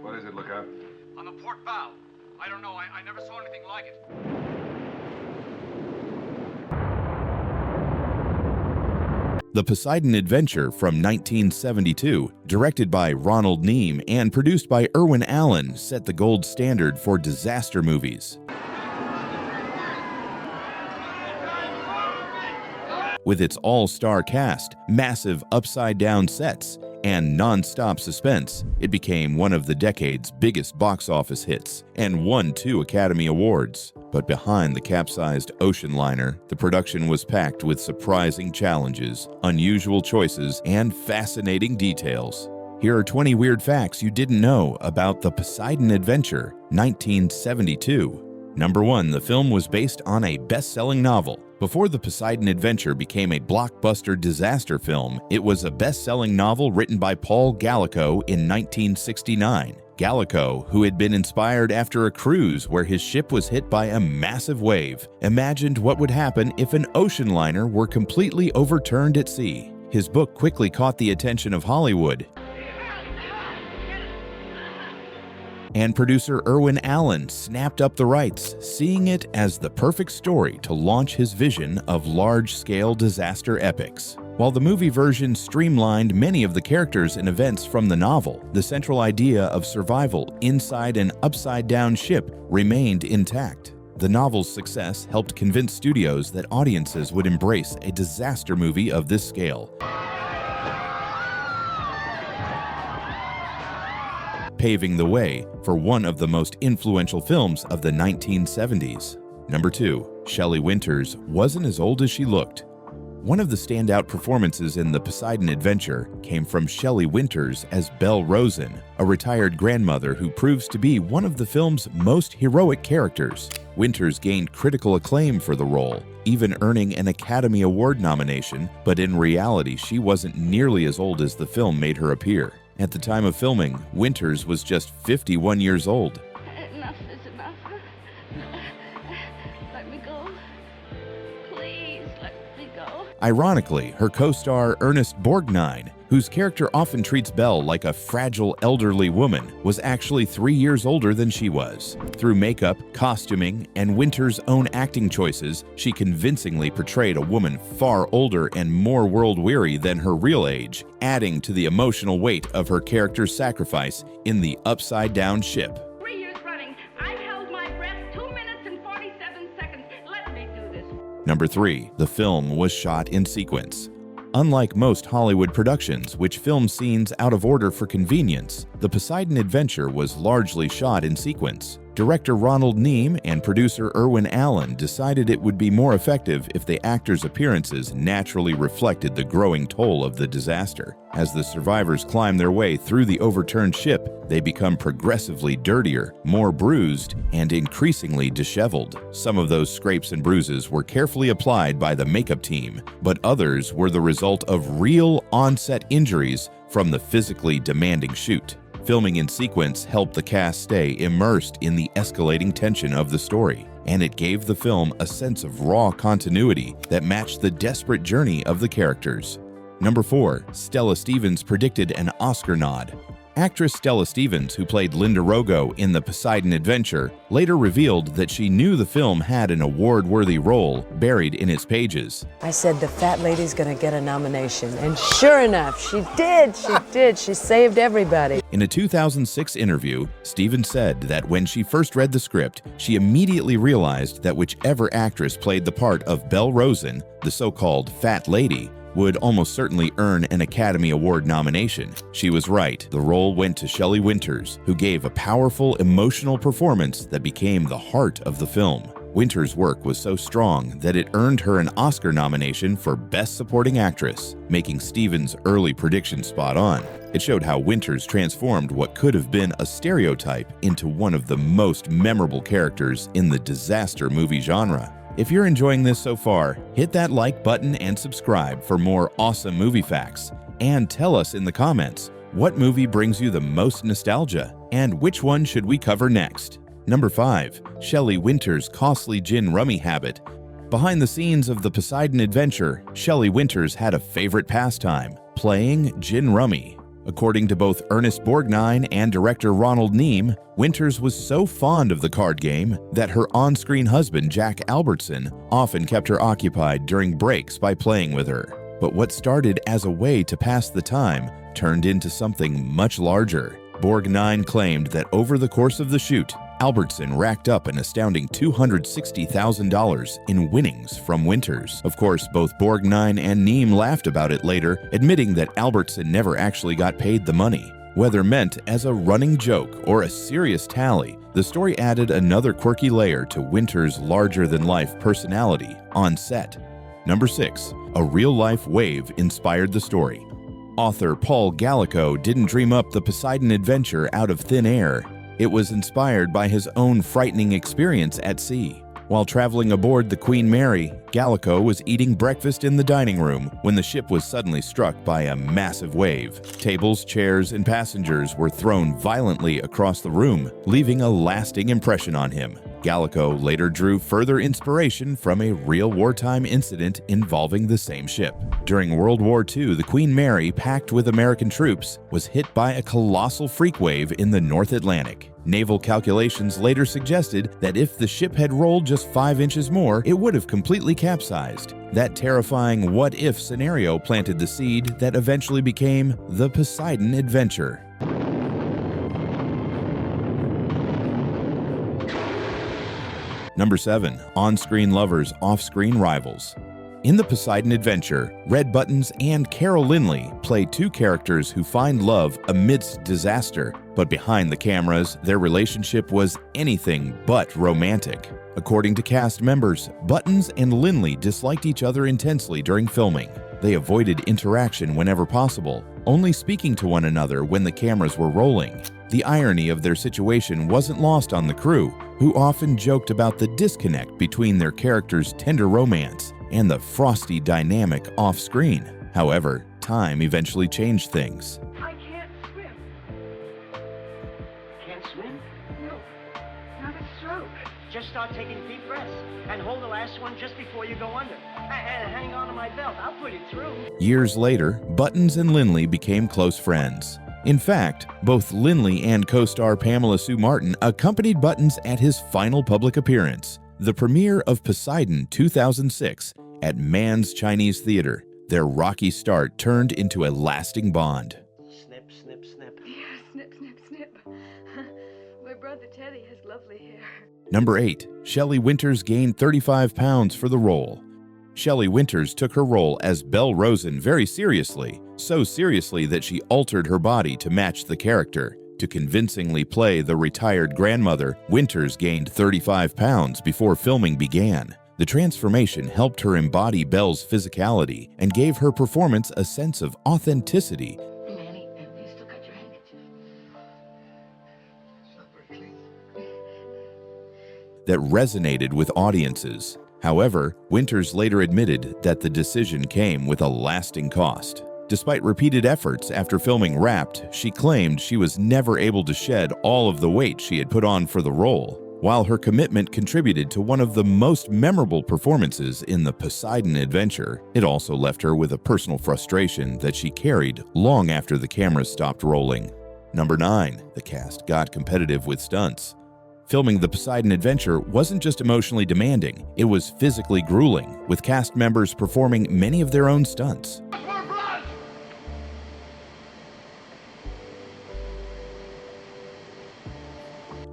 What is it, Lookout? On the port bow. I don't know. I never saw anything like it. The Poseidon Adventure from 1972, directed by Ronald Neame and produced by Irwin Allen, set the gold standard for disaster movies. With its all-star cast, massive upside-down sets, and non-stop suspense, it became one of the decade's biggest box office hits and won 2 Academy Awards. But behind the capsized ocean liner, the production was packed with surprising challenges, unusual choices, and fascinating details. Here are 20 weird facts you didn't know about The Poseidon Adventure, 1972. Number 1. The film was based on a best-selling novel. Before The Poseidon Adventure became a blockbuster disaster film, it was a best-selling novel written by Paul Gallico in 1969. Gallico, who had been inspired after a cruise where his ship was hit by a massive wave, imagined what would happen if an ocean liner were completely overturned at sea. His book quickly caught the attention of Hollywood, and producer Irwin Allen snapped up the rights, seeing it as the perfect story to launch his vision of large-scale disaster epics. While the movie version streamlined many of the characters and events from the novel, the central idea of survival inside an upside-down ship remained intact. The novel's success helped convince studios that audiences would embrace a disaster movie of this scale, paving the way for one of the most influential films of the 1970s. Number 2. Shelley Winters wasn't as old as she looked. One of the standout performances in The Poseidon Adventure came from Shelley Winters as Belle Rosen, a retired grandmother who proves to be one of the film's most heroic characters. Winters gained critical acclaim for the role, even earning an Academy Award nomination, but in reality she wasn't nearly as old as the film made her appear. At the time of filming, Winters was just 51 years old. Enough is enough. Let me go. Please, let me go. Ironically, her co-star Ernest Borgnine, whose character often treats Belle like a fragile elderly woman, was actually 3 years older than she was. Through makeup, costuming, and Winters' own acting choices, she convincingly portrayed a woman far older and more world-weary than her real age, adding to the emotional weight of her character's sacrifice in the upside-down ship. 3 years running, I've held my breath 2 minutes and 47 seconds. Let me do this. Number 3. The film was shot in sequence. Unlike most Hollywood productions, which film scenes out of order for convenience, The Poseidon Adventure was largely shot in sequence. Director Ronald Neame and producer Irwin Allen decided it would be more effective if the actors' appearances naturally reflected the growing toll of the disaster. As the survivors climb their way through the overturned ship, they become progressively dirtier, more bruised, and increasingly disheveled. Some of those scrapes and bruises were carefully applied by the makeup team, but others were the result of real on-set injuries from the physically demanding shoot. Filming in sequence helped the cast stay immersed in the escalating tension of the story, and it gave the film a sense of raw continuity that matched the desperate journey of the characters. Number 4. Stella Stevens predicted an Oscar nod. Actress Stella Stevens, who played Linda Rogo in The Poseidon Adventure, later revealed that she knew the film had an award-worthy role buried in its pages. I said the fat lady's gonna get a nomination, and sure enough, she did, she saved everybody. In a 2006 interview, Stevens said that when she first read the script, she immediately realized that whichever actress played the part of Belle Rosen, the so-called fat lady, would almost certainly earn an Academy Award nomination. She was right. The role went to Shelley Winters, who gave a powerful, emotional performance that became the heart of the film. Winters' work was so strong that it earned her an Oscar nomination for Best Supporting Actress, making Stevens' early prediction spot on. It showed how Winters transformed what could have been a stereotype into one of the most memorable characters in the disaster movie genre. If you're enjoying this so far, hit that like button and subscribe for more awesome movie facts. And tell us in the comments, what movie brings you the most nostalgia, and which one should we cover next? Number 5. Shelley Winters' costly gin rummy habit. Behind the scenes of The Poseidon Adventure, Shelley Winters had a favorite pastime: playing gin rummy. According to both Ernest Borgnine and director Ronald Neame, Winters was so fond of the card game that her on-screen husband, Jack Albertson, often kept her occupied during breaks by playing with her. But what started as a way to pass the time turned into something much larger. Borgnine claimed that over the course of the shoot, Albertson racked up an astounding $260,000 in winnings from Winters. Of course, both Borgnine and Neame laughed about it later, admitting that Albertson never actually got paid the money. Whether meant as a running joke or a serious tally, the story added another quirky layer to Winters' larger-than-life personality on set. Number 6. A real-life wave inspired the story. Author Paul Gallico didn't dream up the Poseidon Adventure out of thin air. It was inspired by his own frightening experience at sea. While traveling aboard the Queen Mary, Gallico was eating breakfast in the dining room when the ship was suddenly struck by a massive wave. Tables, chairs, and passengers were thrown violently across the room, leaving a lasting impression on him. Gallico later drew further inspiration from a real wartime incident involving the same ship. During World War II, the Queen Mary, packed with American troops, was hit by a colossal freak wave in the North Atlantic. Naval calculations later suggested that if the ship had rolled just 5 inches more, it would have completely capsized. That terrifying what-if scenario planted the seed that eventually became the Poseidon Adventure. Number 7. On-screen lovers, off-screen rivals. In the Poseidon Adventure, Red Buttons and Carol Lynley play two characters who find love amidst disaster, but behind the cameras, their relationship was anything but romantic. According to cast members, Buttons and Lynley disliked each other intensely during filming. They avoided interaction whenever possible, only speaking to one another when the cameras were rolling. The irony of their situation wasn't lost on the crew, who often joked about the disconnect between their characters' tender romance and the frosty dynamic off-screen. However, time eventually changed things. I can't swim. Can't swim? No, not a stroke. Just start taking deep breaths and hold the last one just before you go under. And hang on to my belt. I'll put it through. Years later, Buttons and Lynley became close friends. In fact, both Lynley and co-star Pamela Sue Martin accompanied Buttons at his final public appearance, the premiere of Poseidon 2006 at Mann's Chinese Theater. Their rocky start turned into a lasting bond. Snip, snip, snip. Yeah, snip, snip, snip. My brother Teddy has lovely hair. Number 8. Shelley Winters gained 35 pounds for the role. Shelley Winters took her role as Belle Rosen very seriously, so seriously that she altered her body to match the character. To convincingly play the retired grandmother, Winters gained 35 pounds before filming began. The transformation helped her embody Belle's physicality and gave her performance a sense of authenticity. Manny, you still got your handkerchief? It's not very clean. That resonated with audiences. However, Winters later admitted that the decision came with a lasting cost. Despite repeated efforts after filming Wrapped, she claimed she was never able to shed all of the weight she had put on for the role. While her commitment contributed to one of the most memorable performances in the Poseidon Adventure, it also left her with a personal frustration that she carried long after the cameras stopped rolling. Number 9. The cast got competitive with stunts. Filming the Poseidon Adventure wasn't just emotionally demanding, it was physically grueling, with cast members performing many of their own stunts.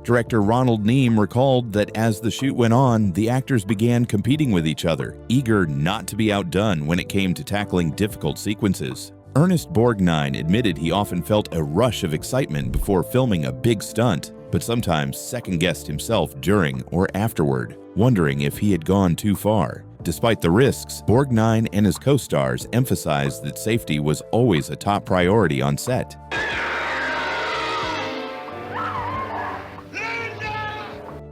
Director Ronald Neame recalled that as the shoot went on, the actors began competing with each other, eager not to be outdone when it came to tackling difficult sequences. Ernest Borgnine admitted he often felt a rush of excitement before filming a big stunt, but sometimes second-guessed himself during or afterward, wondering if he had gone too far. Despite the risks, Borgnine and his co-stars emphasized that safety was always a top priority on set.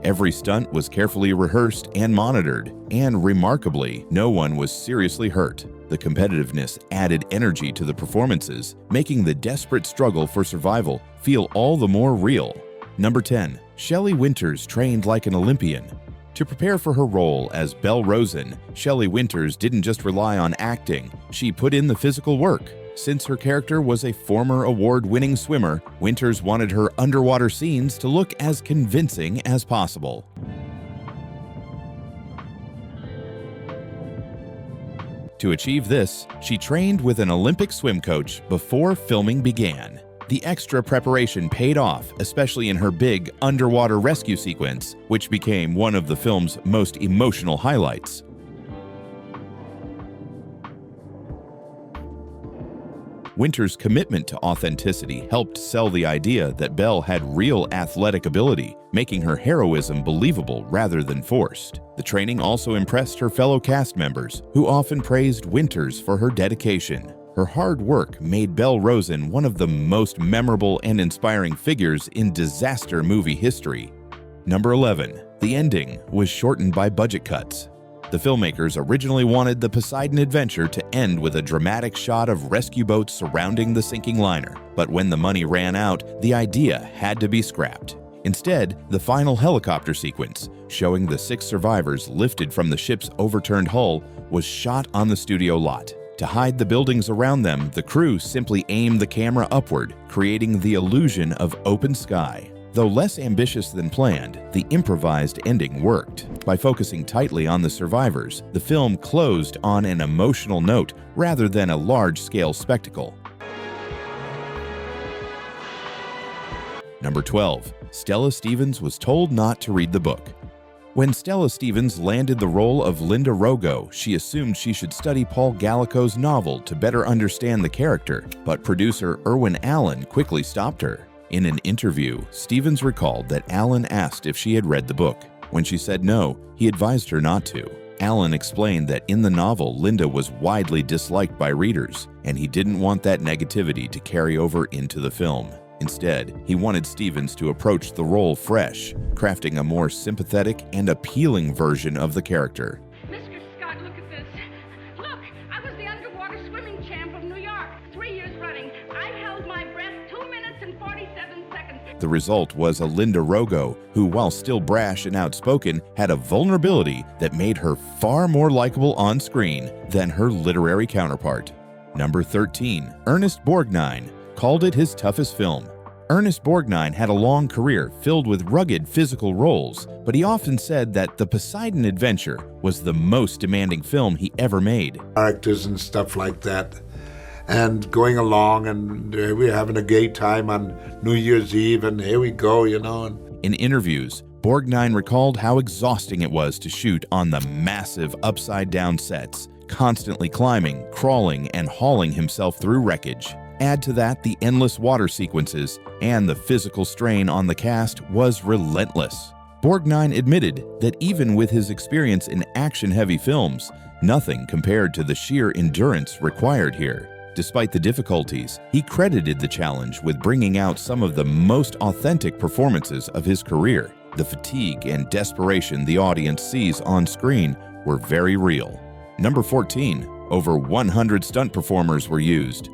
Every stunt was carefully rehearsed and monitored, and remarkably, no one was seriously hurt. The competitiveness added energy to the performances, making the desperate struggle for survival feel all the more real. Number 10. Shelley Winters trained like an Olympian. To prepare for her role as Belle Rosen, Shelley Winters didn't just rely on acting, she put in the physical work. Since her character was a former award-winning swimmer, Winters wanted her underwater scenes to look as convincing as possible. To achieve this, she trained with an Olympic swim coach before filming began. The extra preparation paid off, especially in her big underwater rescue sequence, which became one of the film's most emotional highlights. Winters' commitment to authenticity helped sell the idea that Belle had real athletic ability, making her heroism believable rather than forced. The training also impressed her fellow cast members, who often praised Winters for her dedication. Her hard work made Belle Rosen one of the most memorable and inspiring figures in disaster movie history. Number 11. The ending was shortened by budget cuts. The filmmakers originally wanted the Poseidon Adventure to end with a dramatic shot of rescue boats surrounding the sinking liner, but when the money ran out, the idea had to be scrapped. Instead, the final helicopter sequence, showing the 6 survivors lifted from the ship's overturned hull, was shot on the studio lot. To hide the buildings around them, the crew simply aimed the camera upward, creating the illusion of open sky. Though less ambitious than planned, the improvised ending worked. By focusing tightly on the survivors, the film closed on an emotional note rather than a large-scale spectacle. Number 12. Stella Stevens was told not to read the book. When Stella Stevens landed the role of Linda Rogo, she assumed she should study Paul Gallico's novel to better understand the character, but producer Irwin Allen quickly stopped her. In an interview, Stevens recalled that Allen asked if she had read the book. When she said no, he advised her not to. Allen explained that in the novel, Linda was widely disliked by readers, and he didn't want that negativity to carry over into the film. Instead, he wanted Stevens to approach the role fresh, crafting a more sympathetic and appealing version of the character. Mr. Scott, look at this. Look, I was the underwater swimming champ of New York 3 years running. I held my breath 2 minutes and 47 seconds. The result was a Linda Rogo who, while still brash and outspoken, had a vulnerability that made her far more likable on screen than her literary counterpart. Number 13. Ernest Borgnine called it his toughest film. Ernest Borgnine had a long career filled with rugged physical roles, but he often said that The Poseidon Adventure was the most demanding film he ever made. Characters and stuff like that, and going along, and we're having a gay time on New Year's Eve, and here we go, you know. In interviews, Borgnine recalled how exhausting it was to shoot on the massive upside-down sets, constantly climbing, crawling, and hauling himself through wreckage. Add to that the endless water sequences, and the physical strain on the cast was relentless. Borgnine admitted that even with his experience in action-heavy films, nothing compared to the sheer endurance required here. Despite the difficulties, he credited the challenge with bringing out some of the most authentic performances of his career. The fatigue and desperation the audience sees on screen were very real. Number 14. Over 100 stunt performers were used.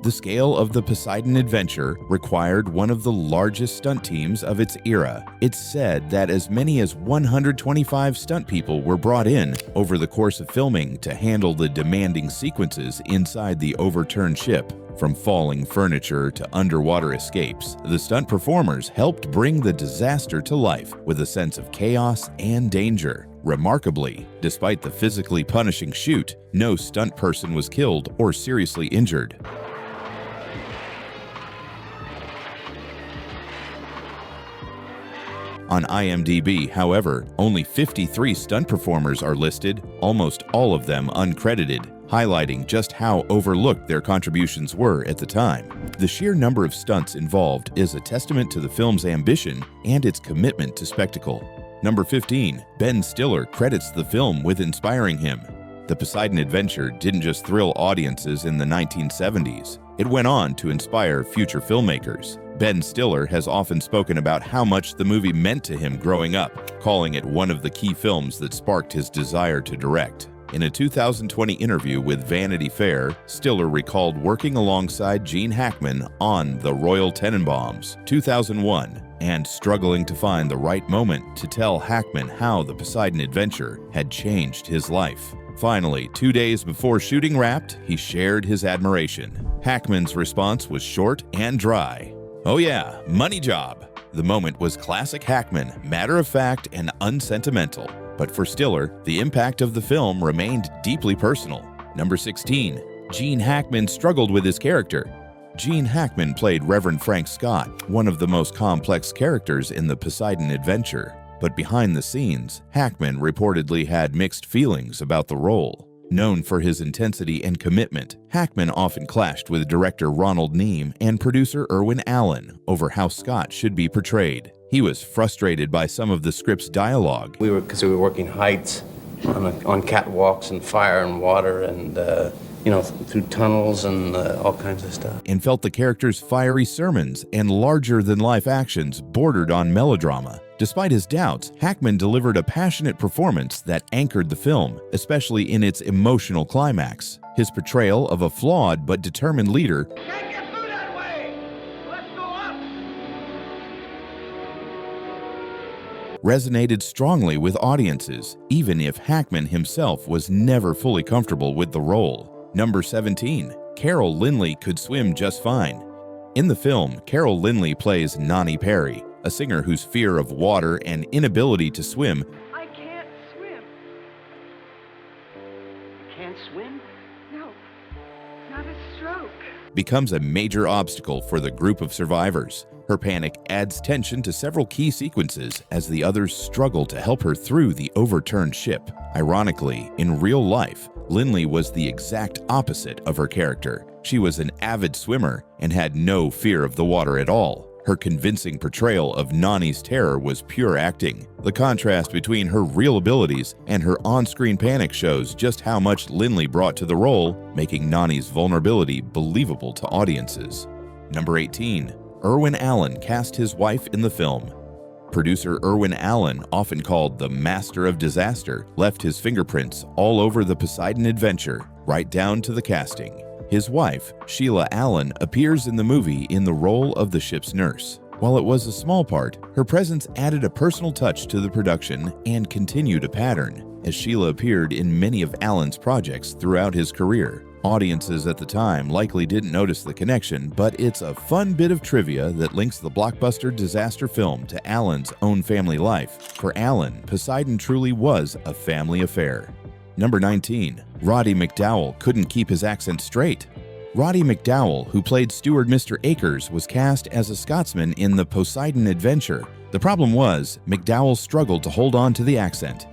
The scale of the Poseidon Adventure required one of the largest stunt teams of its era. It's said that as many as 125 stunt people were brought in over the course of filming to handle the demanding sequences inside the overturned ship. From falling furniture to underwater escapes, the stunt performers helped bring the disaster to life with a sense of chaos and danger. Remarkably, despite the physically punishing shoot, no stunt person was killed or seriously injured. On IMDb, however, only 53 stunt performers are listed, almost all of them uncredited, highlighting just how overlooked their contributions were at the time. The sheer number of stunts involved is a testament to the film's ambition and its commitment to spectacle. Number 15. Ben Stiller credits the film with inspiring him. The Poseidon Adventure didn't just thrill audiences in the 1970s. It went on to inspire future filmmakers. Ben Stiller has often spoken about how much the movie meant to him growing up, calling it one of the key films that sparked his desire to direct. In a 2020 interview with Vanity Fair, Stiller recalled working alongside Gene Hackman on The Royal Tenenbaums, 2001, and struggling to find the right moment to tell Hackman how The Poseidon Adventure had changed his life. Finally, 2 days before shooting wrapped, he shared his admiration. Hackman's response was short and dry. "Oh yeah, money job." The moment was classic Hackman, matter-of-fact and unsentimental. But for Stiller, the impact of the film remained deeply personal. Number 16. Gene Hackman struggled with his character. Gene Hackman played Reverend Frank Scott, one of the most complex characters in the Poseidon Adventure. But behind the scenes, Hackman reportedly had mixed feelings about the role. Known for his intensity and commitment, Hackman often clashed with director Ronald Neame and producer Irwin Allen over how Scott should be portrayed. He was frustrated by some of the script's dialogue. Because we were working heights on catwalks and fire and water and, through tunnels and all kinds of stuff. And felt the character's fiery sermons and larger-than-life actions bordered on melodrama. Despite his doubts, Hackman delivered a passionate performance that anchored the film, especially in its emotional climax. His portrayal of a flawed but determined leader Can't get through that way! Let's go up! resonated strongly with audiences, even if Hackman himself was never fully comfortable with the role. Number 17. Carol Lynley could swim just fine. In the film, Carol Lynley plays Nani Perry, a singer whose fear of water and inability to swim I can't swim. Can't swim? No, not a stroke. becomes a major obstacle for the group of survivors. Her panic adds tension to several key sequences as the others struggle to help her through the overturned ship. Ironically, in real life, Lynley was the exact opposite of her character. She was an avid swimmer and had no fear of the water at all. Her convincing portrayal of Nani's terror was pure acting. The contrast between her real abilities and her on-screen panic shows just how much Lynley brought to the role, making Nani's vulnerability believable to audiences. Number 18. Irwin Allen cast his wife in the film. Producer Irwin Allen, often called the Master of Disaster, left his fingerprints all over the Poseidon Adventure, right down to the casting. His wife, Sheila Allen, appears in the movie in the role of the ship's nurse. While it was a small part, her presence added a personal touch to the production and continued a pattern, as Sheila appeared in many of Allen's projects throughout his career. Audiences at the time likely didn't notice the connection, but it's a fun bit of trivia that links the blockbuster disaster film to Allen's own family life. For Allen, Poseidon truly was a family affair. Number 19. Roddy McDowall couldn't keep his accent straight. Roddy McDowall, who played steward Mr. Akers, was cast as a Scotsman in the Poseidon Adventure. The problem was, McDowall struggled to hold on to the accent.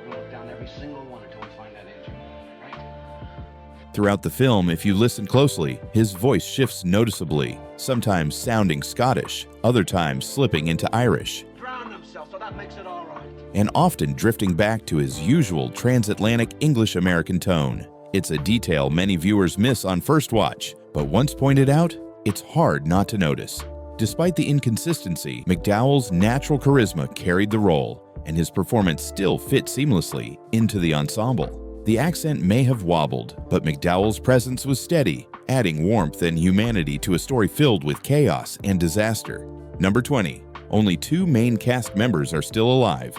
We'll look down every single one until we find that engine, right? Throughout the film, if you listen closely, his voice shifts noticeably, sometimes sounding Scottish, other times slipping into Irish, Drowned himself, so that makes it all right. and often drifting back to his usual transatlantic English-American tone. It's a detail many viewers miss on first watch, but once pointed out, it's hard not to notice. Despite the inconsistency, McDowall's natural charisma carried the role, and his performance still fit seamlessly into the ensemble. The accent may have wobbled, but McDowall's presence was steady, adding warmth and humanity to a story filled with chaos and disaster. Number 20. Only 2 main cast members are still alive.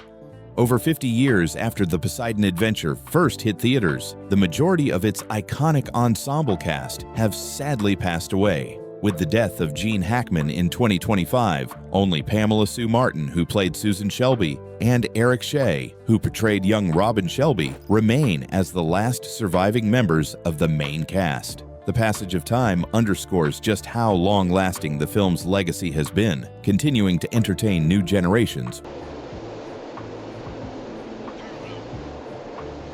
Over 50 years after the Poseidon Adventure first hit theaters, the majority of its iconic ensemble cast have sadly passed away. With the death of Gene Hackman in 2025, only Pamela Sue Martin, who played Susan Shelby, and Eric Shea, who portrayed young Robin Shelby, remain as the last surviving members of the main cast. The passage of time underscores just how long-lasting the film's legacy has been, continuing to entertain new generations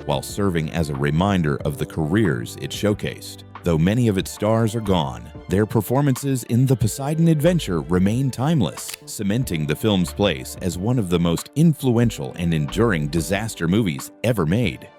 while serving as a reminder of the careers it showcased. Though many of its stars are gone, their performances in the Poseidon Adventure remain timeless, cementing the film's place as one of the most influential and enduring disaster movies ever made.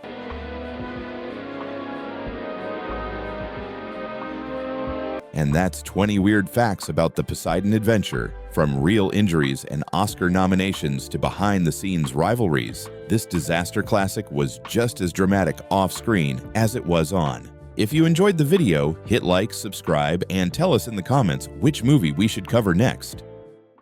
And that's 20 weird facts about the Poseidon Adventure. From real injuries and Oscar nominations to behind-the-scenes rivalries, this disaster classic was just as dramatic off-screen as it was on. If you enjoyed the video, hit like, subscribe, and tell us in the comments which movie we should cover next.